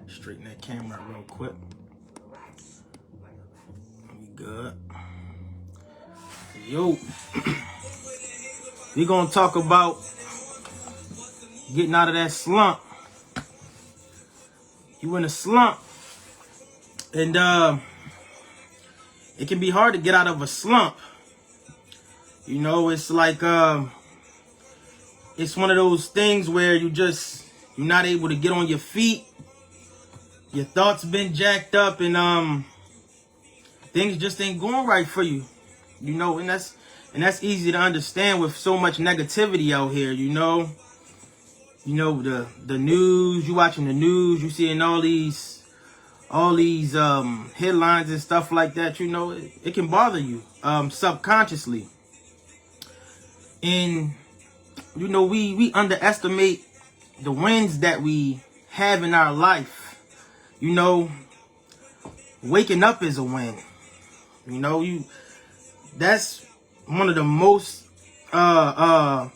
Straighten that camera real quick. We good. Yo, we gonna talk about getting out of that slump. You in a slump, and it can be hard to get out of a slump. You know, it's like it's one of those things where you're not able to get on your feet. Your thoughts been jacked up, and things just ain't going right for you. You know, and that's easy to understand with so much negativity out here. You know the news. You watching the news. You seeing all these headlines and stuff like that. You know, it can bother you subconsciously. And you know, we underestimate the wins that we have in our life. You know, waking up is a win. You know, that's one of the most that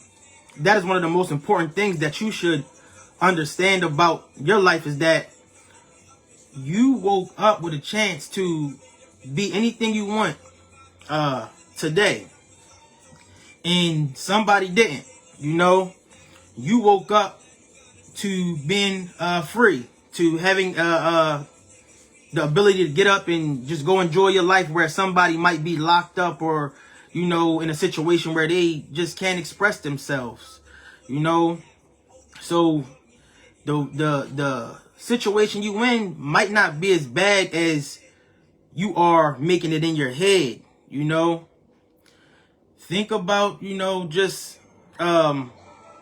is one of the most important things that you should understand about your life, is that you woke up with a chance to be anything you want today, and somebody didn't. You know, you woke up to being free, to having the ability to get up and just go enjoy your life, where somebody might be locked up, or you know, in a situation where they just can't express themselves. You know, so the situation you in might not be as bad as you are making it in your head. You know, think about, you know, just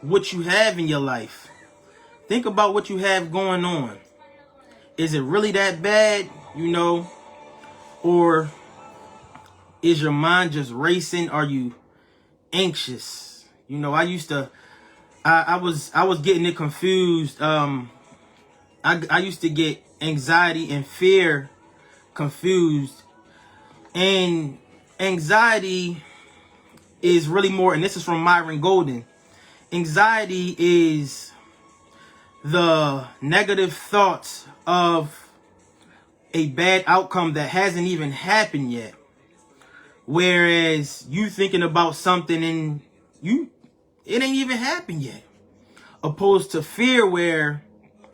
what you have in your life. Think about what you have going on. Is it really that bad? You know, or is your mind just racing? Are you anxious? You know, I was getting it confused. I used to get anxiety and fear confused. And anxiety is really more, and this is from Myron Golden. Anxiety is the negative thoughts of a bad outcome that hasn't even happened yet. Whereas you thinking about something and it ain't even happened yet. Opposed to fear, where,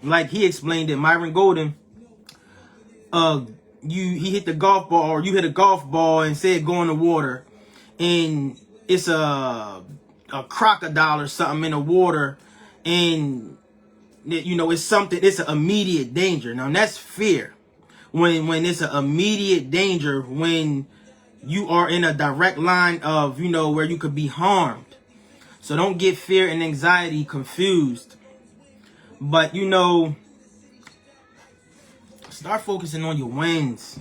like he explained it, Myron Golden, he hit the golf ball, or you hit a golf ball and said go in the water, and it's a crocodile or something in the water, and you know, it's an immediate danger. Now that's fear. When it's an immediate danger, when you are in a direct line of, you know, where you could be harmed. So don't get fear and anxiety confused. But, you know, start focusing on your wins.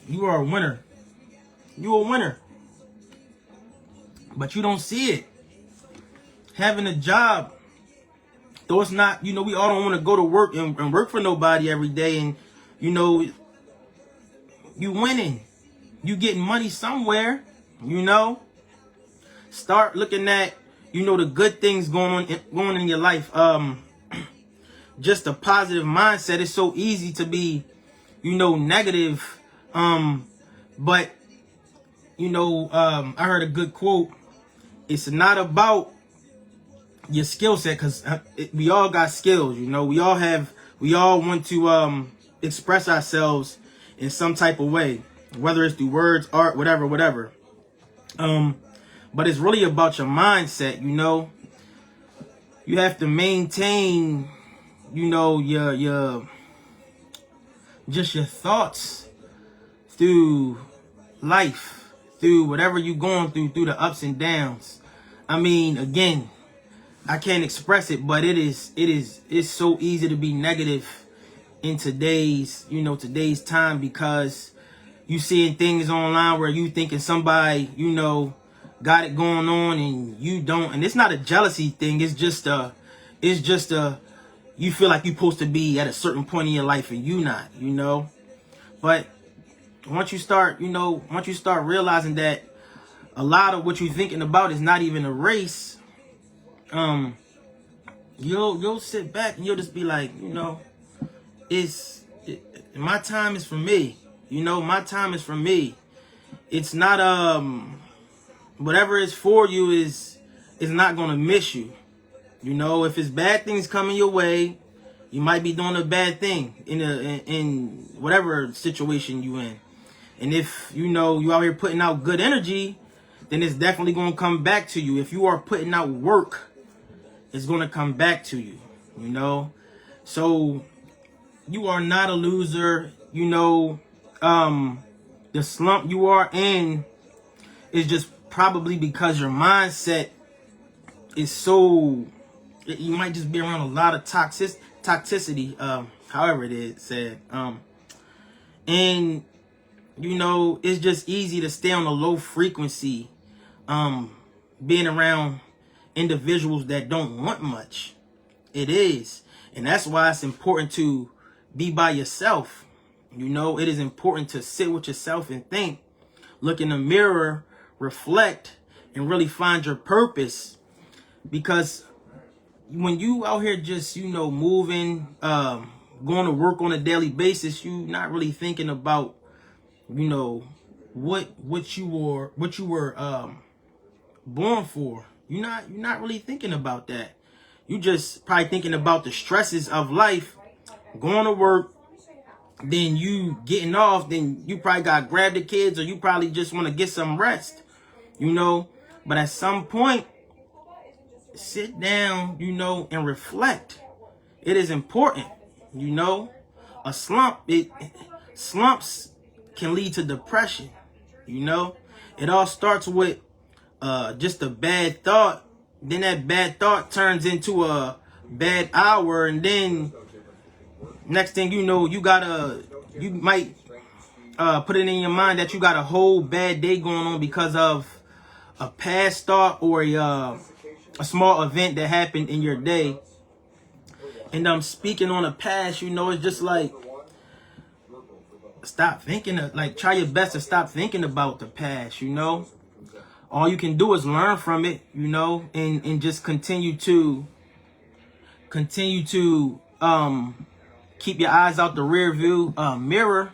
You are a winner. You're a winner. But you don't see it. Having a job, though it's not, you know, we all don't want to go to work and work for nobody every day. And, you know, you winning. You getting money somewhere, you know. Start looking at, you know, the good things going on in your life. Just a positive mindset. It's so easy to be, you know, negative. But, you know, I heard a good quote. It's not about your skill set, because we all got skills, you know. We all want to express ourselves in some type of way, whether it's through words, art, whatever. But it's really about your mindset, you know. You have to maintain, you know, your thoughts through life, through whatever you're going through the ups and downs. I mean, again, I can't express it, but it's so easy to be negative in today's time, because you seeing things online where you thinking somebody, you know, got it going on and you don't. And it's not a jealousy thing. It's just you feel like you're supposed to be at a certain point in your life and you not, you know. But once you start realizing that a lot of what you're thinking about is not even a race, you'll sit back and you'll just be like, my time is for me. My time is for me. It's not whatever is for you is not gonna miss you. If it's bad things coming your way, you might be doing a bad thing in whatever situation you in. And if you out here putting out good energy, then it's definitely gonna come back to you. If you are putting out work, it's gonna come back to you. So you are not a loser. The slump you are in is just probably because your mindset is so, you might just be around a lot of toxicity, however it is said. And it's just easy to stay on a low frequency, being around individuals that don't want much. It is. And that's why it's important to be by yourself. It is important to sit with yourself and think, look in the mirror, reflect, and really find your purpose. Because when you out here just, moving, going to work on a daily basis, you not really thinking about, what you were born for. You're not really thinking about that. You just probably thinking about the stresses of life, going to work, then you getting off, then you probably got to grab the kids, or you probably just want to get some rest, But at some point, sit down, and reflect. It is important, A slumps can lead to depression, It all starts with just a bad thought. Then that bad thought turns into a bad hour, and then next thing you know, you might put it in your mind that you got a whole bad day going on because of a past thought or a small event that happened in your day. And I'm speaking on the past, it's just like, stop thinking try your best to stop thinking about the past, All you can do is learn from it, and just continue to keep your eyes out the rear view mirror.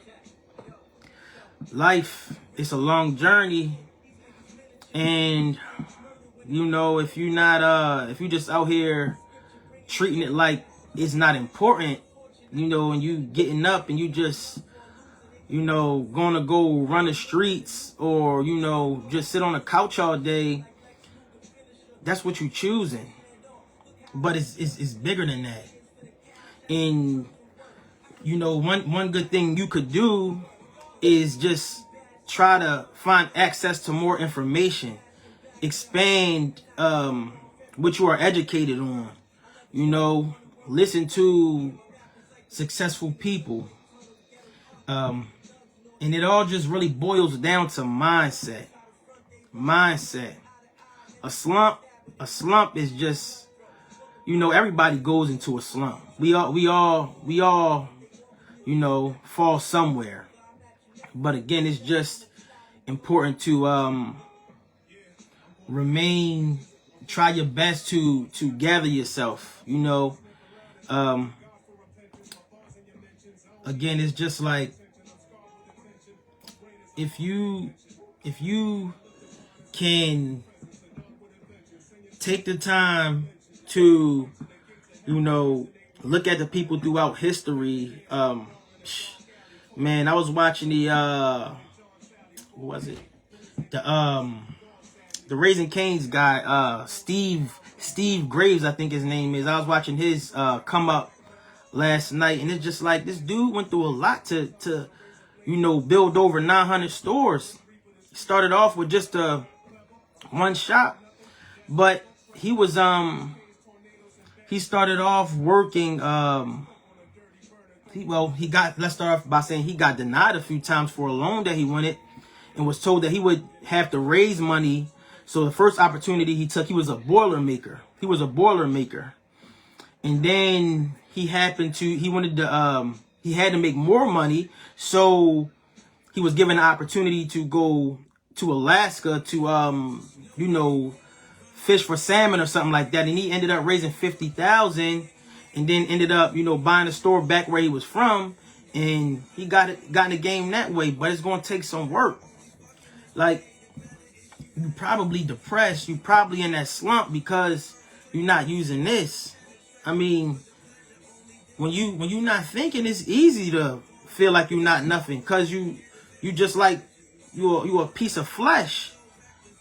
Life is a long journey, and if you just out here treating it like it's not important, and you getting up and you just gonna go run the streets, or just sit on the couch all day, that's what you choosing. But it's bigger than that. And one good thing you could do is just try to find access to more information, expand what you are educated on, listen to successful people, and it all just really boils down to mindset. A slump is just, everybody goes into a slump. We all fall somewhere. But again, it's just important to try your best to gather yourself, again, it's just like, if you can take the time to, look at the people throughout history. Man, I was watching the Raising Cane's guy, Steve Graves, I think his name is. I was watching his come up last night, and it's just like, this dude went through a lot to build over 900 stores. Started off with just one shop, but he started off working. Let's start off by saying he got denied a few times for a loan that he wanted, and was told that he would have to raise money. So the first opportunity he took, he was a boiler maker. And then he had to make more money. So he was given an opportunity to go to Alaska to, fish for salmon or something like that, and he ended up raising 50,000, and then ended up, you know, buying a store back where he was from, and he got in the game that way. But it's gonna take some work. Like, you probably depressed, you probably in that slump because you're not using this. I mean, when you not thinking, it's easy to feel like you're not nothing, because you just like you a piece of flesh.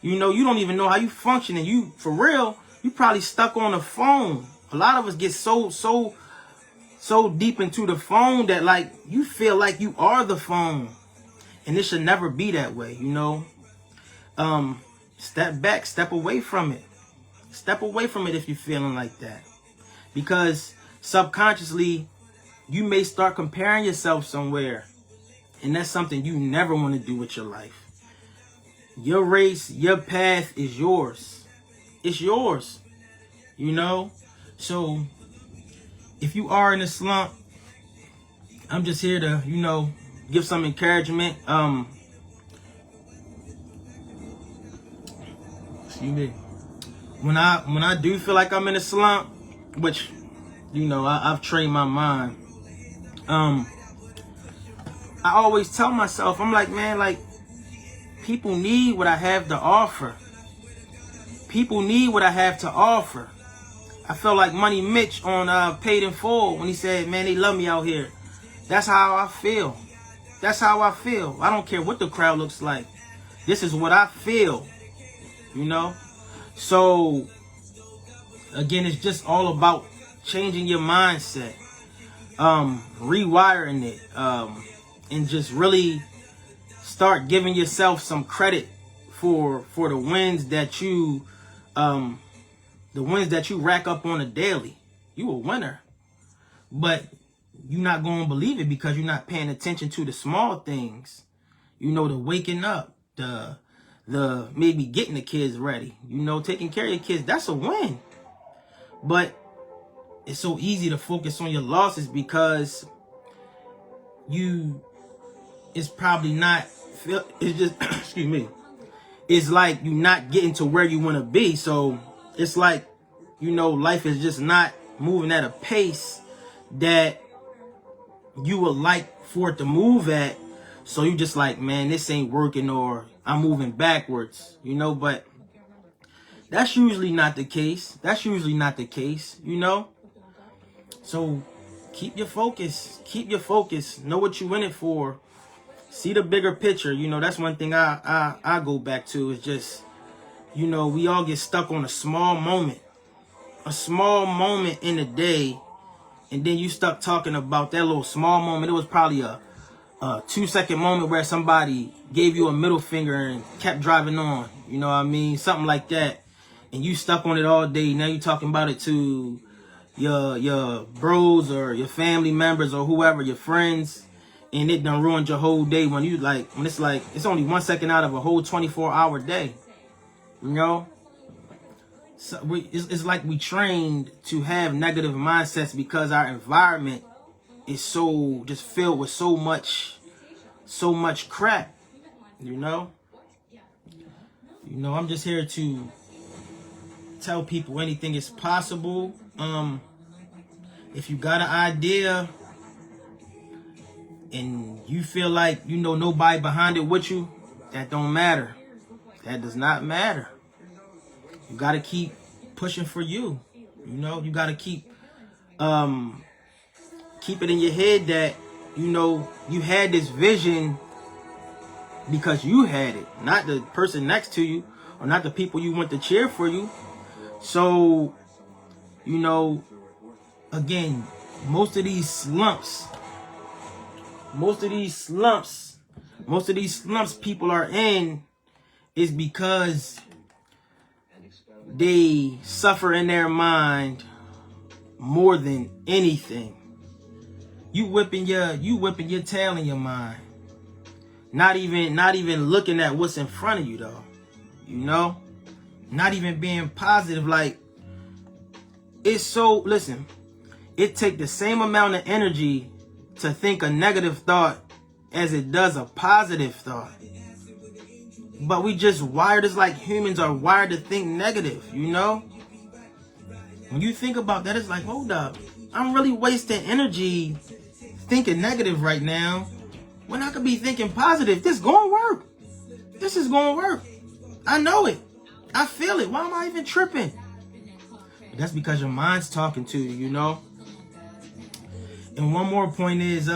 You know, you don't even know how you function, and you, for real, you probably stuck on the phone. A lot of us get so deep into the phone that, like, you feel like you are the phone, and it should never be that way. You know, step back, step away from it. Step away from it if you're feeling like that, because subconsciously you may start comparing yourself somewhere, and that's something you never want to do with your life. Your race, your path is yours. It's yours, you know? So if you are in a slump, I'm just here to, you know, give some encouragement. Excuse me. When I do feel like I'm in a slump, which, you know, I've trained my mind. I always tell myself, I'm like, man, like, people need what I have to offer. People need what I have to offer. I felt like Money Mitch on Paid in Full when he said, man, they love me out here. That's how I feel. That's how I feel. I don't care what the crowd looks like. This is what I feel, you know? So, again, it's just all about changing your mindset, rewiring it, and just really start giving yourself some credit for the wins that you rack up on a daily. You a winner, but you're not going to believe it because you're not paying attention to the small things. You know, the waking up, the maybe getting the kids ready, you know, taking care of your kids. That's a win. But it's so easy to focus on your losses because it's probably not, it's just, excuse me, it's like you're not getting to where you want to be. So it's like, you know, life is just not moving at a pace that you would like for it to move at. So you just like, man, this ain't working, or I'm moving backwards, you know. But that's usually not the case. That's usually not the case, you know. So keep your focus. Keep your focus. Know what you in it for. See the bigger picture. You know, that's one thing I go back to. Is just, you know, we all get stuck on a small moment. A small moment in a day. And then you stuck talking about that little small moment. It was probably a 2-second moment where somebody gave you a middle finger and kept driving on. You know what I mean? Something like that. And you stuck on it all day. Now you talking about it to your bros or your family members or whoever, your friends. And it done ruined your whole day when it's only 1 second out of a whole 24-hour day. You know? So it's like we trained to have negative mindsets because our environment is so just filled with so much crap. You know, I'm just here to tell people anything is possible. If you got an idea and you feel like, you know, nobody behind it with you, that don't matter. That does not matter. You got to keep pushing for you. You know, you got to keep it in your head that, you know, you had this vision because you had it, not the person next to you or not the people you went to cheer for you. So, you know, again, most of these slumps people are in is because they suffer in their mind more than anything. You whipping your tail in your mind. Not even looking at what's in front of you though. You know? Not even being positive. Like, listen, it take the same amount of energy to think a negative thought as it does a positive thought. But we just wired, it's like humans are wired to think negative, you know? When you think about that, it's like, hold up, I'm really wasting energy thinking negative right now when I could be thinking positive. This gonna work. This is gonna work. I know it. I feel it. Why am I even tripping? That's because your mind's talking to you, you know? And one more point is,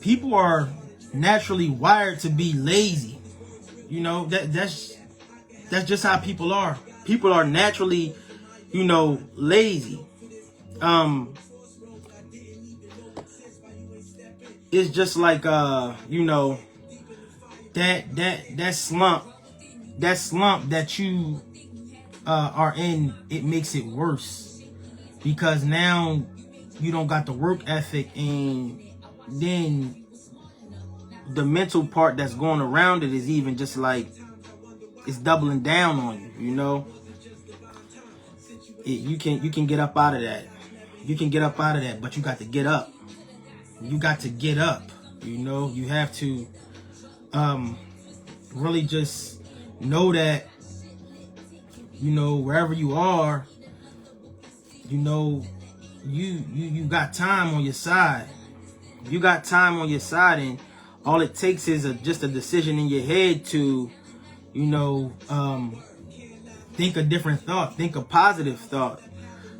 people are naturally wired to be lazy. You know, that's just how people are. People are naturally, you know, lazy. It's just like, you know, that slump that you are in, it makes it worse, because now you don't got the work ethic, and then the mental part that's going around it is even just like, it's doubling down on you, you know? You can get up out of that. You can get up out of that, but you got to get up. You got to get up, you know? You have to really just know that, you know, wherever you are, you know, you got time on your side. You got time on your side, and all it takes is just a decision in your head to, you know, think a different thought, think a positive thought.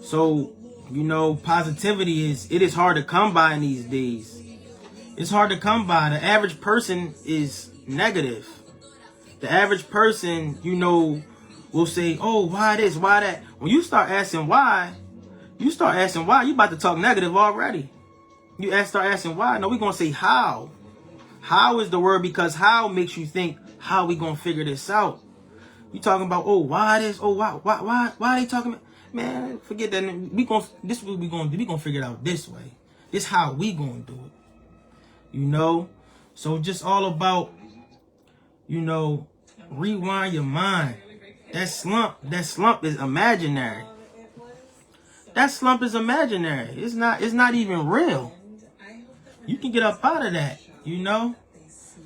So, you know, positivity is hard to come by in these days. It's hard to come by. The average person is negative. The average person, you know, will say, oh, why this, why that? When you start asking why, you about to talk negative already. You start asking why. No, we're going to say how. How is the word, because how makes you think, how we going to figure this out? You talking about, oh, why this? Oh, why are they talking about? Man, forget that. This is what we going to do. We going to figure it out this way. This how we going to do it. You know? So just all about, you know, rewind your mind. That slump is imaginary. That slump is imaginary. It's not even real. You can get up out of that, you know?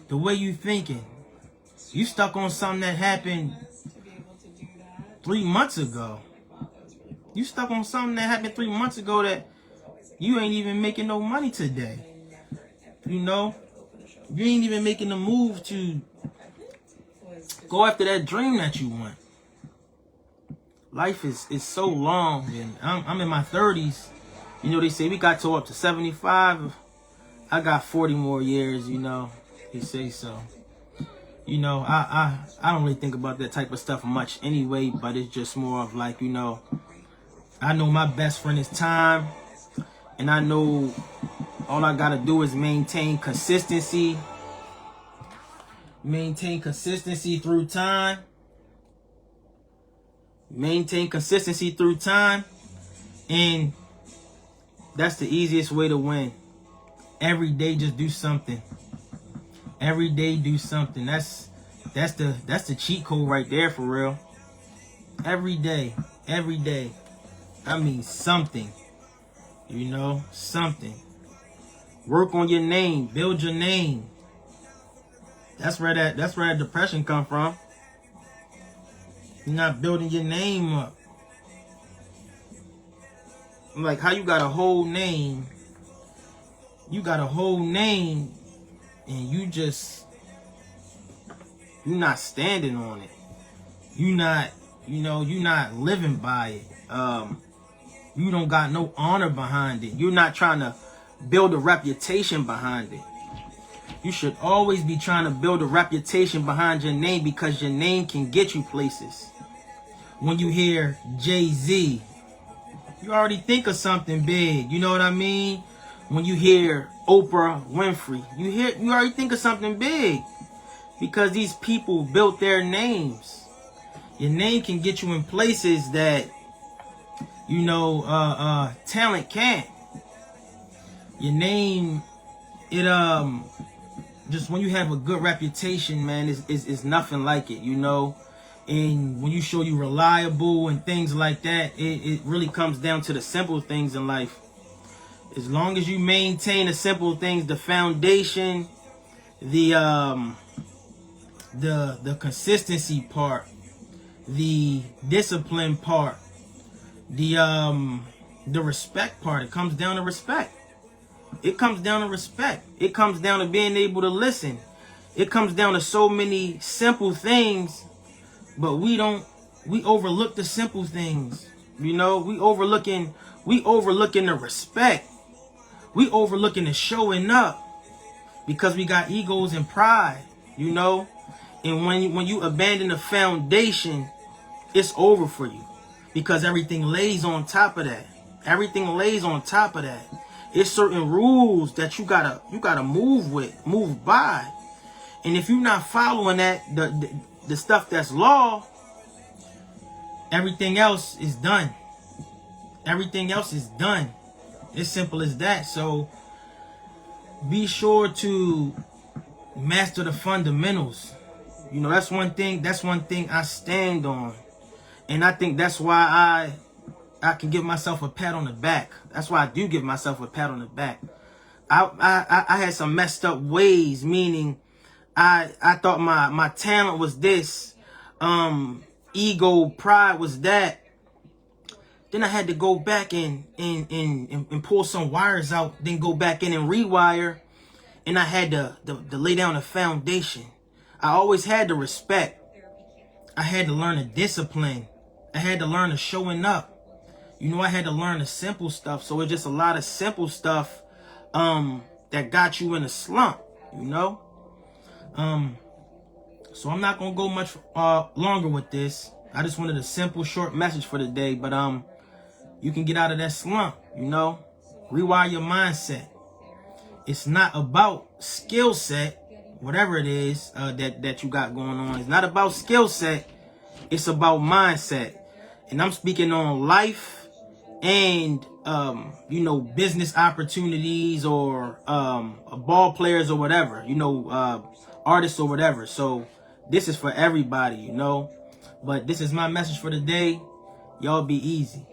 The way you thinking. You stuck on something that happened 3 months ago. You stuck on something that happened 3 months ago that you ain't even making no money today. You know? You ain't even making the move to go after that dream that you want. Life is so long, and I'm in my 30s. You know, they say we got to up to 75. I got 40 more years, you know. They say so. You know, I don't really think about that type of stuff much anyway, but it's just more of like, you know, I know my best friend is time, and I know all I gotta do is maintain consistency. Maintain consistency through time. Maintain consistency through time, and that's the easiest way to win. Every day, just do something. Every day, do something. That's the cheat code right there, for real. Every day, I mean something. You know, something. Work on your name, build your name. That's where that depression come from. You're not building your name up. Like, how you got a whole name. You got a whole name, and you're not standing on it. You're not living by it. You don't got no honor behind it. You're not trying to build a reputation behind it. You should always be trying to build a reputation behind your name, because your name can get you places. When you hear Jay-Z, you already think of something big. You know what I mean? When you hear Oprah Winfrey, you already think of something big, because these people built their names. Your name can get you in places that, you know, talent can't. Your name, just when you have a good reputation, man, is nothing like it, you know. And when you show you reliable and things like that, it really comes down to the simple things in life. As long as you maintain the simple things, the foundation, the consistency part, the discipline part, the respect part. It comes down to respect. It comes down to respect. It comes down to being able to listen. It comes down to so many simple things, but we overlook the simple things. You know, we overlooking the respect. We overlooking the showing up because we got egos and pride, you know? And when you abandon the foundation, it's over for you because everything lays on top of that. Everything lays on top of that. It's certain rules that you gotta move by. And if you're not following that, the stuff that's law, everything else is done. Everything else is done. It's simple as that. So be sure to master the fundamentals. You know, that's one thing I stand on. And I think that's why I can give myself a pat on the back. That's why I do give myself a pat on the back. I had some messed up ways, meaning I thought my talent was this, ego, pride was that. Then I had to go back and pull some wires out, then go back in and rewire, and I had to lay down a foundation. I always had the respect. I had to learn the discipline. I had to learn the showing up. You know, I had to learn the simple stuff. So it's just a lot of simple stuff that got you in a slump, you know? So I'm not going to go much longer with this. I just wanted a simple, short message for the day. But you can get out of that slump, you know? Rewire your mindset. It's not about skill set, whatever it is that you got going on. It's not about skill set. It's about mindset. And I'm speaking on life and, you know, business opportunities or ball players or whatever, you know, artists or whatever. So this is for everybody, you know. But this is my message for the day. Y'all be easy.